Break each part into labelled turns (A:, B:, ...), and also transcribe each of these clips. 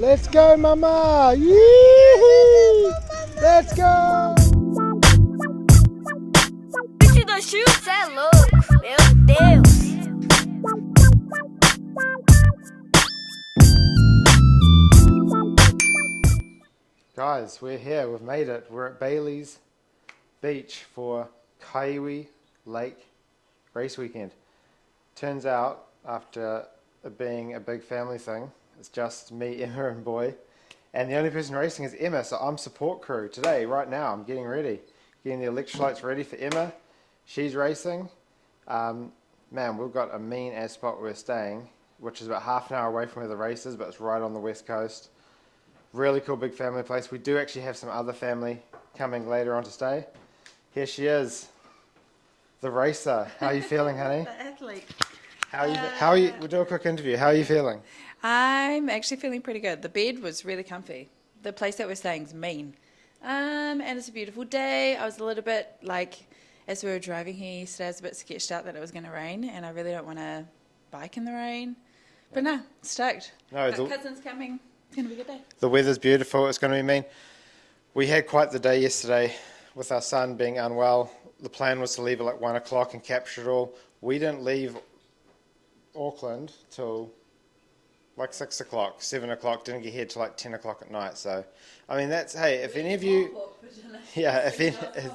A: Let's go, mama! Yee! Let's go!
B: Esse do chute é louco, meu Deus!
A: Guys, we're here, we've made it. We're at Bailey's Beach for Kai Iwi Lake race weekend. Turns out, after it being a big family thing, it's just me, Emma and Boy. And the only person racing is Emma, so I'm support crew today, right now. I'm getting ready, getting the electrolytes ready for Emma. She's racing. Man, we've got a mean ass spot where we're staying, which is about half an hour away from where the race is, but it's right on the west coast. Really cool big family place. We do actually have some other family coming later on to stay. Here she is, the racer. How are you feeling, honey?
C: The athlete.
A: How are you? We'll do a quick interview. How are you feeling?
C: I'm actually feeling pretty good. The bed was really comfy. The place that we're staying is mean. And it's a beautiful day. I was a little bit as we were driving here yesterday, I was a bit sketched out that it was going to rain, and I really don't want to bike in the rain. But no, stoked.
A: No,
C: My cousin's coming. It's going to be a good day.
A: the weather's beautiful. It's going to be mean. We had quite the day yesterday with our son being unwell. The plan was to leave at like 1 o'clock and capture it all. We didn't leave Auckland till like 6 o'clock, 7 o'clock, didn't get here till like 10 o'clock at night. So, I mean, that's, hey, if any of you, yeah,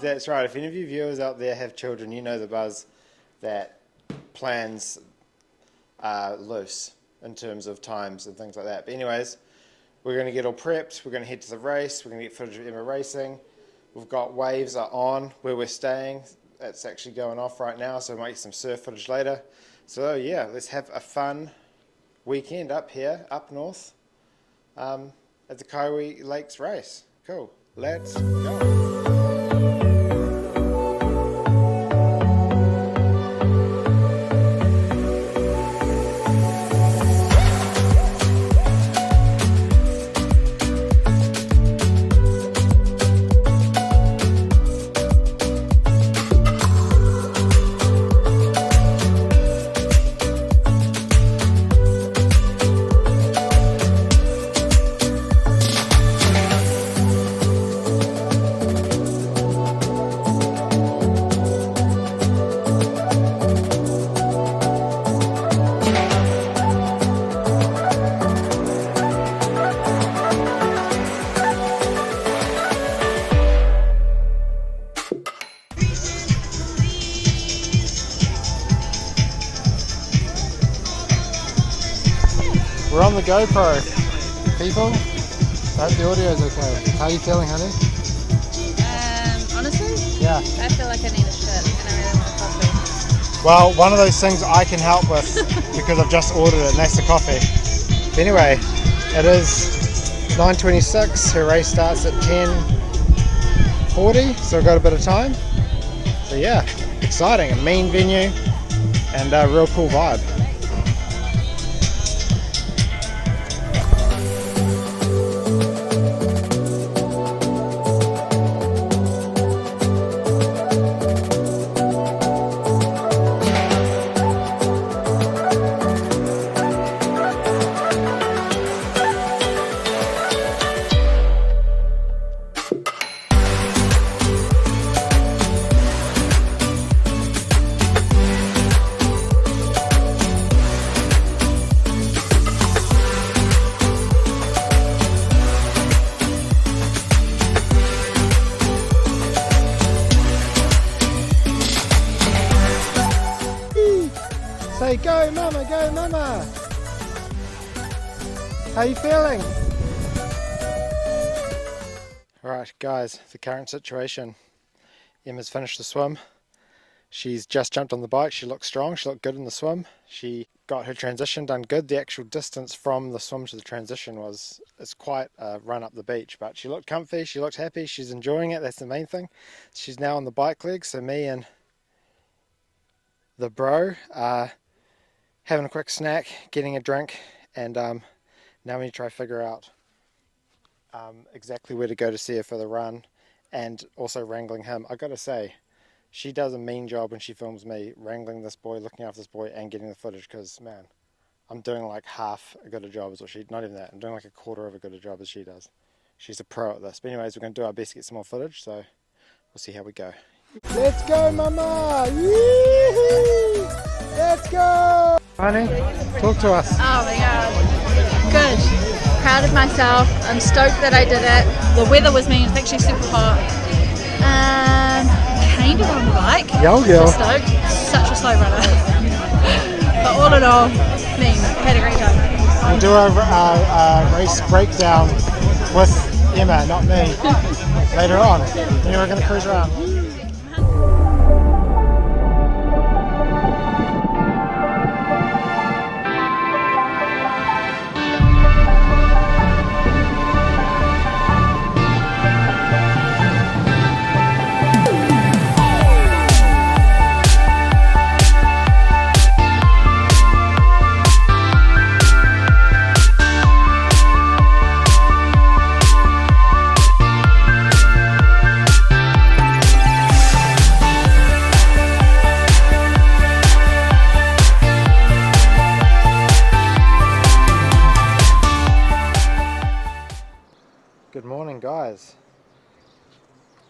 A: that's right. If any of you viewers out there have children, you know the buzz that plans are loose in terms of times and things like that. But anyways, we're going to get all prepped. We're going to head to the race. We're going to get footage of Emma racing. We've got waves are on where we're staying. It's actually going off right now, so we might get some surf footage later. So yeah, let's have a fun weekend up here, up north, at the Kai Iwi Lakes race. Cool. Let's go. We're on the GoPro, people. I hope the audio's okay. How are you feeling, honey?
D: Honestly,
A: Yeah.
D: I feel like I need a shit and I really want a coffee.
A: Well, one of those things I can help with because I've just ordered it, and that's the coffee. But anyway, it is 9:26. Her race starts at 10:40, so we've got a bit of time. So yeah, exciting. A mean venue and a real cool vibe. Say, go mama, go mama. How you feeling? Alright guys, the current situation. Emma's finished the swim. She's just jumped on the bike. She looked strong, she looked good in the swim. She got her transition done good. The actual distance from the swim to the transition it's quite a run up the beach, but she looked comfy, she looked happy, she's enjoying it, that's the main thing. She's now on the bike leg, so me and the bro are having a quick snack, getting a drink, and now we need to try to figure out exactly where to go to see her for the run, and also wrangling him. I gotta say, she does a mean job when she films me wrangling this boy, looking after this boy, and getting the footage, because man, I'm doing like half as good a job as what she, not even that, I'm doing like a quarter of a good a job as she does. She's a pro at this. But anyways, we're going to do our best to get some more footage, so we'll see how we go. Let's go, mama! Yee-hoo! Let's go! Honey, talk to us.
D: Oh my god. Good. Proud of myself. I'm stoked that I did it. The weather was mean. It's actually super hot. Kind of on the bike.
A: Yo, yo.
D: Stoked. Such a slow runner. But all in all, mean. Had a great time.
A: We'll do a race breakdown with Emma, not me, later on. Then we're going to cruise around. Good morning, guys.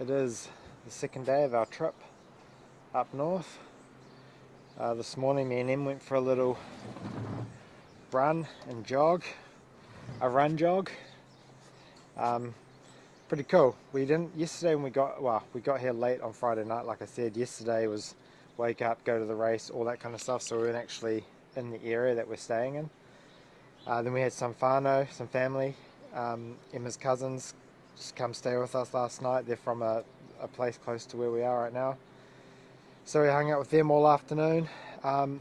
A: It is the second day of our trip up north. This morning me and Em went for a little run and jog, a run jog. Pretty cool. We didn't, yesterday when we got here late on Friday night, like I said, yesterday was wake up, go to the race, all that kind of stuff, so we weren't actually in the area that we're staying in. Then we had some whānau, some family, Emma's cousins just come stay with us last night. They're from a place close to where we are right now. So we hung out with them all afternoon and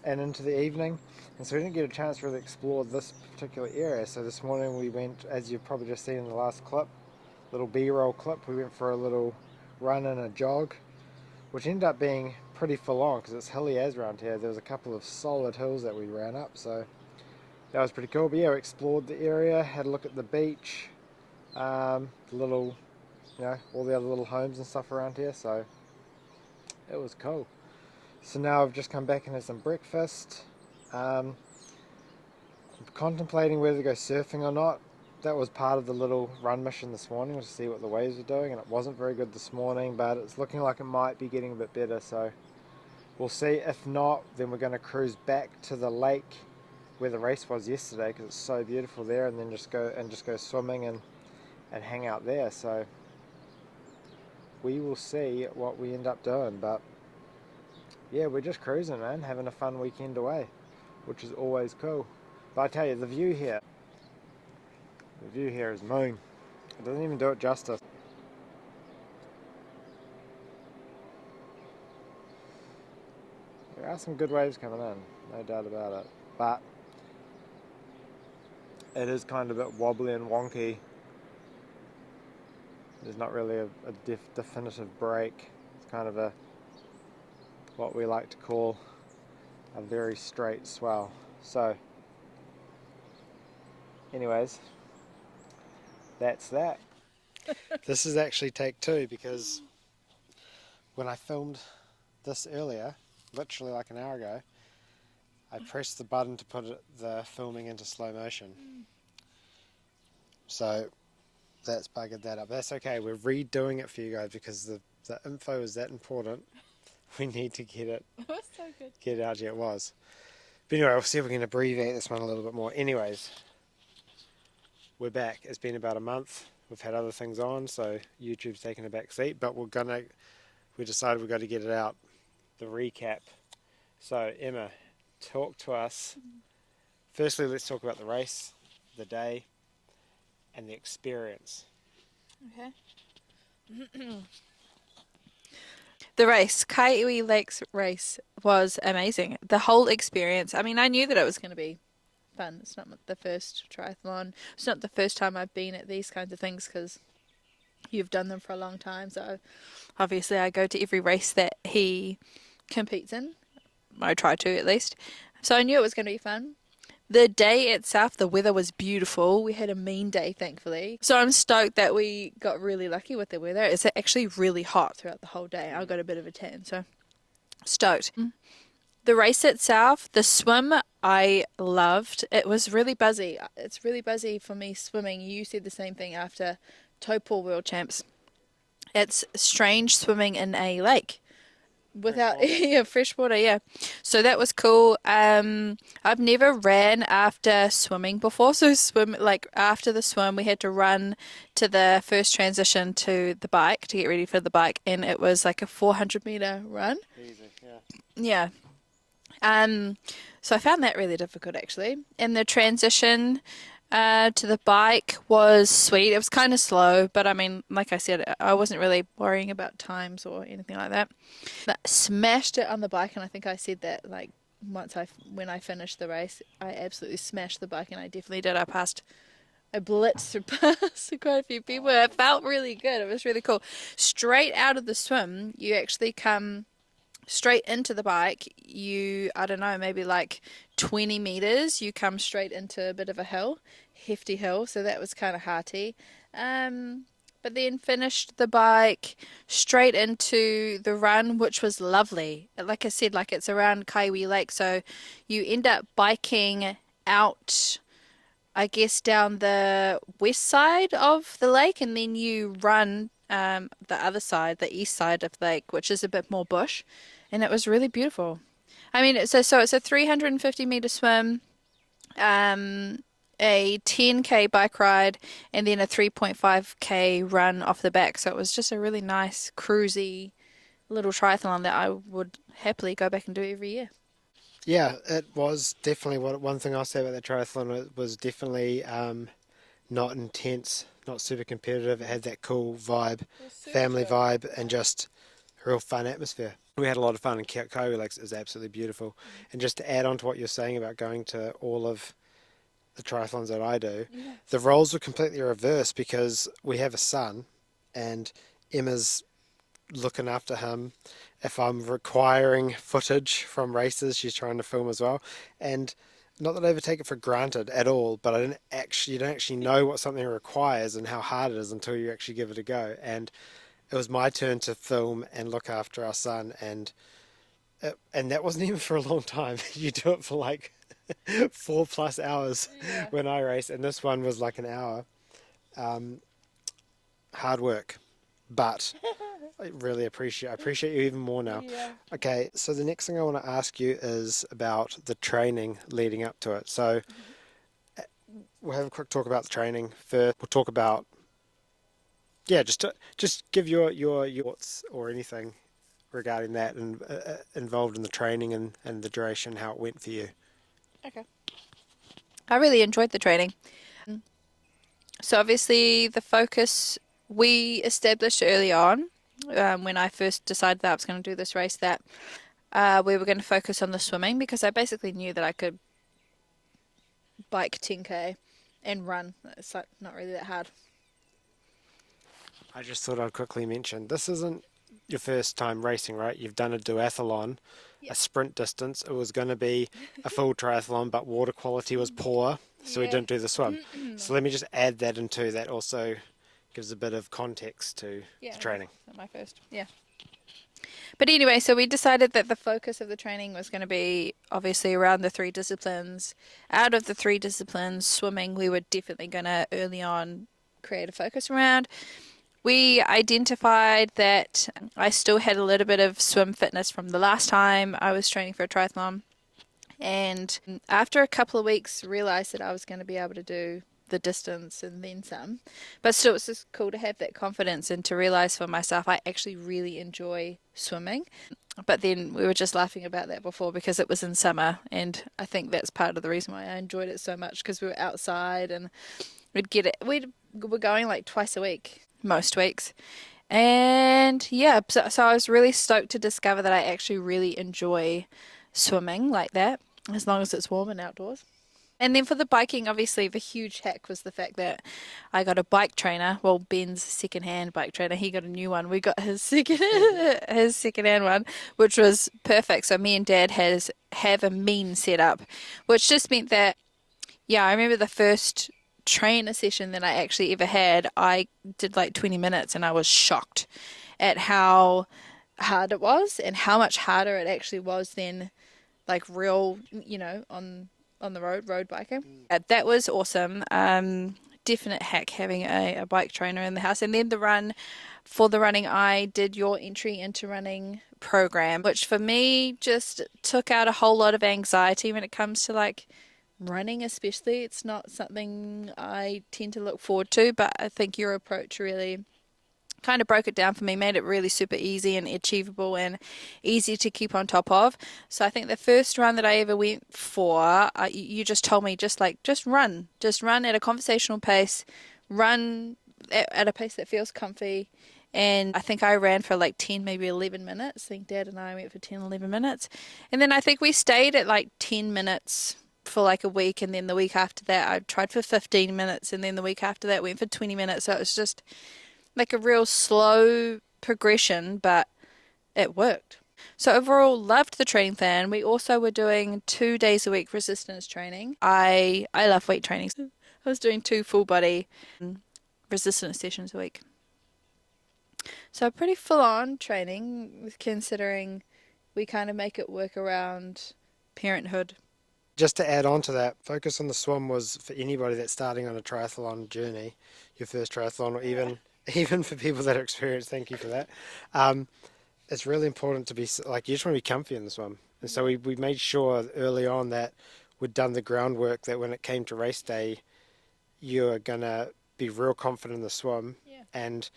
A: into the evening. And so we didn't get a chance to really explore this particular area. So this morning we went, as you've probably just seen in the last clip, little B-roll clip, we went for a little run and a jog, which ended up being pretty full on because it's hilly as around here. There was a couple of solid hills that we ran up, so that was pretty cool. But yeah, we explored the area, had a look at the beach, the little, you know, all the other little homes and stuff around here, so it was cool. So now I've just come back and had some breakfast. I'm contemplating whether to go surfing or not. That was part of the little run mission this morning, was to see what the waves were doing, and it wasn't very good this morning, but it's looking like it might be getting a bit better, so we'll see. If not, then we're going to cruise back to the lake where the race was yesterday because it's so beautiful there, and then just go swimming and hang out there. So we will see what we end up doing, but yeah, we're just cruising, man, having a fun weekend away, which is always cool. But I tell you, the view here is moon. It doesn't even do it justice. There are some good waves coming in, no doubt about it, but it is kind of a bit wobbly and wonky. There's not really a definitive break. It's kind of a, what we like to call, a very straight swell. So anyways, that's that. This is actually take two because when I filmed this earlier, literally like an hour ago, I pressed the button to put the filming into slow motion. So that's buggered that up. That's okay, we're redoing it for you guys because the info is that important. We need to get it,
C: It was so good.
A: get it out here. It was. But anyway, we'll see if we can abbreviate this one a little bit more. Anyways, we're back. It's been about a month. We've had other things on, so YouTube's taken a back seat, but we decided we've got to get it out. The recap. So Emma, talk to us. Firstly, let's talk about the race, the day, and the experience.
C: Okay. The race, Kai Iwi Lakes race, was amazing. The whole experience. I mean, I knew that it was going to be fun. It's not the first triathlon. It's not the first time I've been at these kinds of things because you've done them for a long time. So obviously I go to every race that he competes in. I try to, at least. So I knew it was going to be fun. The day itself, the weather was beautiful. We had a mean day, thankfully. So I'm stoked that we got really lucky with the weather. It's actually really hot throughout the whole day. I got a bit of a tan, so stoked.
D: The race itself, the swim, I loved. It was really buzzy. It's really buzzy for me swimming. You said the same thing after Taupo World Champs. It's strange swimming in a lake without yeah, fresh water, yeah. So that was cool. I've never ran after swimming before, so swim like after the swim we had to run to the first transition to the bike to get ready for the bike, and it was like a 400-meter run.
A: Easy, yeah.
D: Yeah. So I found that really difficult actually. And the transition to the bike was sweet. It was kind of slow, but I mean, like I said, I wasn't really worrying about times or anything like that. But smashed it on the bike, and I think I said that like when I finished the race, I absolutely smashed the bike, and I definitely did. I blitzed through past quite a few people. It felt really good. It was really cool. Straight out of the swim, you actually come straight into the bike. I don't know, maybe like 20 meters, you come straight into a bit of a hill, hefty hill, so that was kind of hearty. But then finished the bike straight into the run, which was lovely. Like I said, like it's around Kai Iwi Lake, so you end up biking out, I guess, down the west side of the lake, and then you run the other side, the east side of the lake, which is a bit more bush, and it was really beautiful. I mean, so it's a 350-meter swim, a 10K bike ride, and then a 3.5K run off the back. So it was just a really nice, cruisy little triathlon that I would happily go back and do every year.
E: Yeah, it was definitely one thing I'll say about the triathlon. It was definitely not intense, not super competitive. It had that cool vibe, family vibe, and just a real fun atmosphere. We had a lot of fun, and Kai Iwi Lakes is absolutely beautiful. And just to add on to what you're saying about going to all of the triathlons that I do, the roles were completely reversed because we have a son, and Emma's looking after him. If I'm requiring footage from races, she's trying to film as well. And not that I ever take it for granted at all, but you don't actually know what something requires and how hard it is until you actually give it a go. And it was my turn to film and look after our son, and that wasn't even for a long time. You do it for like 4+ hours when I race, and this one was like an hour. Hard work, but I really appreciate you even more now. Okay, so the next thing I want to ask you is about the training leading up to it. So we'll have a quick talk about the training first. We'll talk about just give your thoughts or anything regarding that and involved in the training and the duration, how it went for you.
D: Okay. I really enjoyed the training. So obviously the focus we established early on, when I first decided that I was going to do this race, that we were going to focus on the swimming, because I basically knew that I could bike 10K and run. It's like not really that hard.
E: I just thought I'd quickly mention, this isn't your first time racing, right? You've done a duathlon, a sprint distance. It was going to be a full triathlon, but water quality was poor, so we didn't do the swim. So let me just add that into that. Also gives a bit of context to the training.
D: Not my first, But anyway, so we decided that the focus of the training was going to be obviously around the 3 disciplines. Out of the 3 disciplines, swimming, we were definitely going to early on create a focus around. We identified that I still had a little bit of swim fitness from the last time I was training for a triathlon. And after a couple of weeks, realized that I was going to be able to do the distance and then some. But still, it's just cool to have that confidence and to realize for myself I actually really enjoy swimming. But then we were just laughing about that before because it was in summer, and I think that's part of the reason why I enjoyed it so much, because we were outside and we were going like twice a week most weeks. And so I was really stoked to discover that I actually really enjoy swimming like that, as long as it's warm and outdoors. And then for the biking, obviously the huge hack was the fact that I got a bike trainer. Well, Ben's second-hand bike trainer, he got a new one. We got his second-hand one, which was perfect. So me and Dad have a mean setup, which just meant that, I remember the first trainer session that I actually ever had, I did like 20 minutes and I was shocked at how hard it was and how much harder it actually was than like real, on the road biking. That was awesome. Definite hack having a bike trainer in the house. And then for the running, I did your entry into running program, which for me just took out a whole lot of anxiety when it comes to like running, especially. It's not something I tend to look forward to, but I think your approach really kind of broke it down for me, made it really super easy and achievable and easy to keep on top of. So I think the first run that I ever went for, you just told me just run at a conversational pace, run at a pace that feels comfy. And I think I ran for like 10, maybe 11 minutes. I think Dad and I went for 10, 11 minutes. And then I think we stayed at like 10 minutes for like a week. And then the week after that, I tried for 15 minutes. And then the week after that, went for 20 minutes. So it was just like a real slow progression, but it worked. So overall, loved the training plan. We also were doing 2 days a week resistance training. I love weight training. I was doing 2 full body resistance sessions a week. So pretty full on training, considering we kind of make it work around parenthood.
E: Just to add on to that, focus on the swim was for anybody that's starting on a triathlon journey, your first triathlon, or even for people that are experienced. Thank you for that. It's really important to be like, you just want to be comfy in the swim, and so we made sure early on that we'd done the groundwork that when it came to race day, you're gonna be real confident in the swim, and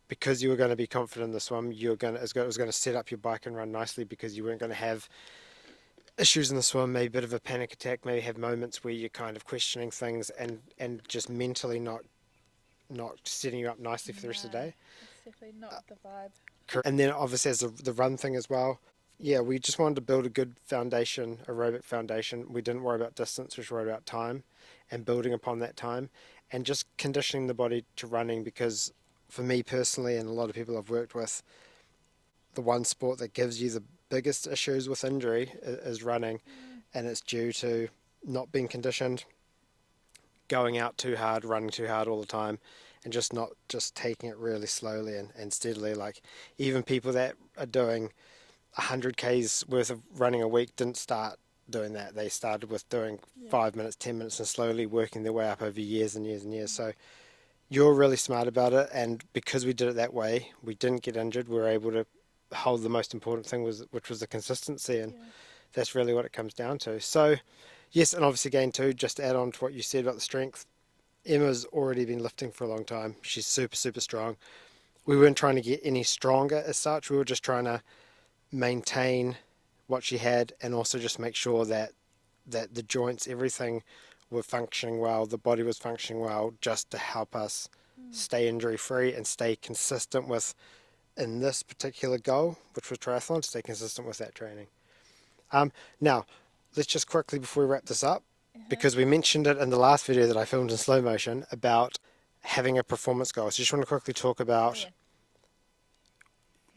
E: because you were going to be confident in the swim, it was going to set up your bike and run nicely, because you weren't going to have issues in the swim, maybe a bit of a panic attack, maybe have moments where you're kind of questioning things and just mentally not setting you up nicely for the rest of the day.
D: It's definitely not the vibe.
E: And then obviously as the run thing as well, we just wanted to build a good foundation, aerobic foundation. We didn't worry about distance, we just worried about time and building upon that time and just conditioning the body to running, because for me personally and a lot of people I've worked with, the one sport that gives you the biggest issues with injury is running, and it's due to not being conditioned, going out too hard, running too hard all the time, and just taking it really slowly and steadily. Like even people that are doing 100 Ks worth of running a week didn't start doing that. They started with doing 5 minutes, 10 minutes, and slowly working their way up over years and years and years. So you're really smart about it, and because we did it that way, we didn't get injured. We were able to hold the most important thing, which was the consistency, and that's really what it comes down to. So yes, and obviously again too, just to add on to what you said about the strength, Emma's already been lifting for a long time. She's super, super strong. We weren't trying to get any stronger as such. We were just trying to maintain what she had, and also just make sure that the joints, everything were functioning well, the body was functioning well, just to help us stay injury free and stay consistent with, in this particular goal, which was triathlon, stay consistent with that training. Now, let's just quickly, before we wrap this up, because we mentioned it in the last video that I filmed in slow motion about having a performance goal. So just want to quickly talk about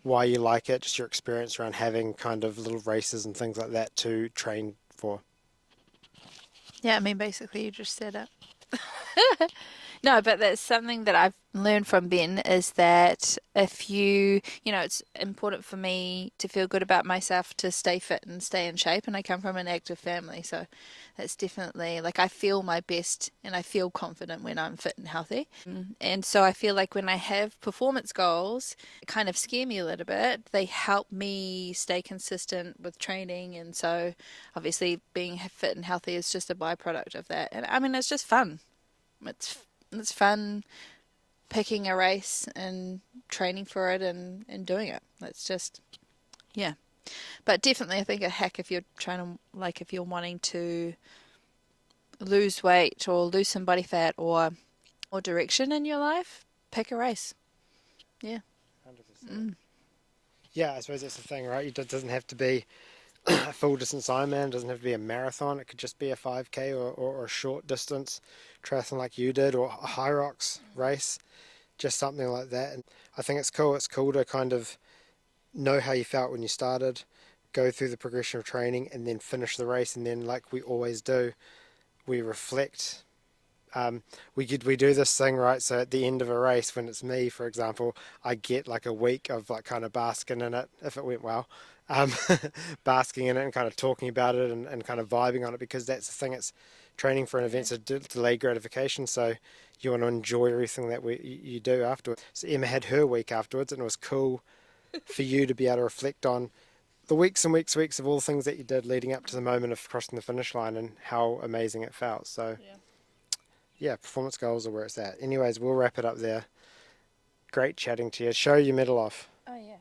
E: why you like it, just your experience around having kind of little races and things like that to train for.
D: Yeah, I mean, basically you just said it. No, but that's something that I've learned from Ben, is that if it's important for me to feel good about myself, to stay fit and stay in shape. And I come from an active family, so that's definitely, like, I feel my best and I feel confident when I'm fit and healthy. And so I feel like when I have performance goals, it kind of scare me a little bit. They help me stay consistent with training. And so obviously being fit and healthy is just a byproduct of that. And I mean, it's just fun. It's fun picking a race and training for it and doing it. It's just, yeah. But definitely I think a hack, if you're trying to, like, if you're wanting to lose weight or lose some body fat or direction in your life, pick a race. Yeah.
E: 100%. Yeah, I suppose that's the thing, right? It doesn't have to be a full distance Ironman, it doesn't have to be a marathon. It could just be a 5K or a short distance triathlon like you did, or a high rocks race, just something like that. And I think it's cool. It's cool to kind of know how you felt when you started, go through the progression of training, and then finish the race. And then, like we always do, we reflect. We do this thing, right? So at the end of a race, when it's me, for example, I get like a week of like kind of basking in it if it went well, basking in it and kind of talking about it and kind of vibing on it, because that's the thing. It's training for an event's a delayed gratification, so you want to enjoy everything that you do afterwards. So Emma had her week afterwards, and it was cool for you to be able to reflect on the weeks and weeks of all the things that you did leading up to the moment of crossing the finish line and how amazing it felt. So yeah, performance goals are where it's at. Anyways, we'll wrap it up there. Great chatting to you. Show your medal off.
D: Oh yeah.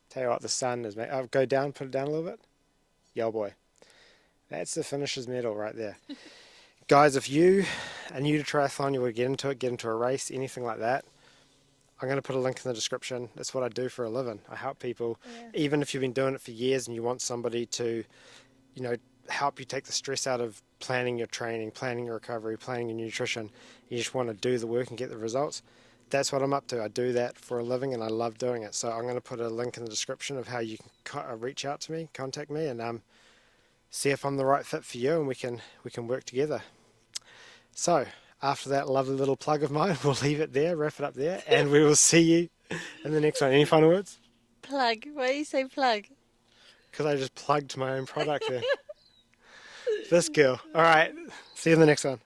E: Tell you what, the sun is mate. Go down, put it down a little bit. Yo boy. That's the finisher's medal right there. Guys, if you are new to triathlon, you want to get into a race, anything like that, I'm going to put a link in the description. That's what I do for a living. I help people, even if you've been doing it for years and you want somebody to, help you take the stress out of planning your training, planning your recovery, planning your nutrition. You just want to do the work and get the results. That's what I'm up to. I do that for a living and I love doing it. So I'm going to put a link in the description of how you can reach out to me, contact me, and see if I'm the right fit for you, and we can work together. So after that lovely little plug of mine, we'll leave it there, wrap it up there, and we will see you in the next one. Any final words?
D: Plug. Why do you say plug?
E: Because I just plugged my own product there. This girl. All right. See you in the next one.